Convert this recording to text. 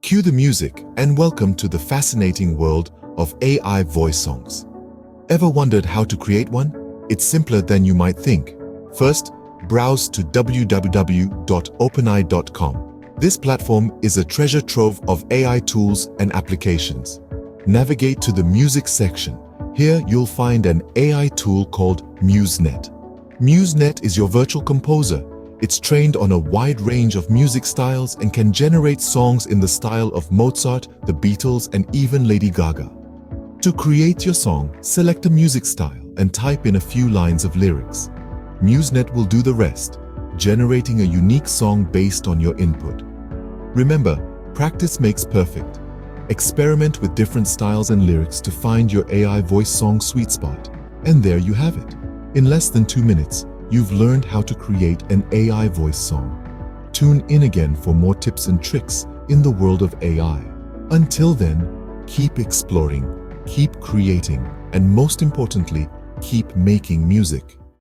Cue the music and welcome to the fascinating world of AI voice songs. Ever wondered how to create one? It's simpler than you might think. First, browse to www.openai.com. This platform is a treasure trove of AI tools and applications. Navigate to the music section. Here you'll find an AI tool called MuseNet. MuseNet is your virtual composer. It's trained on a wide range of music styles and can generate songs in the style of Mozart, the Beatles, and even Lady Gaga. To create your song, select a music style and type in a few lines of lyrics. MuseNet will do the rest, generating a unique song based on your input. Remember, practice makes perfect. Experiment with different styles and lyrics to find your AI voice song sweet spot. And there you have it. In less than 2 minutes, you've learned how to create an AI voice song. Tune in again for more tips and tricks in the world of AI. Until then, keep exploring, keep creating, and most importantly, keep making music.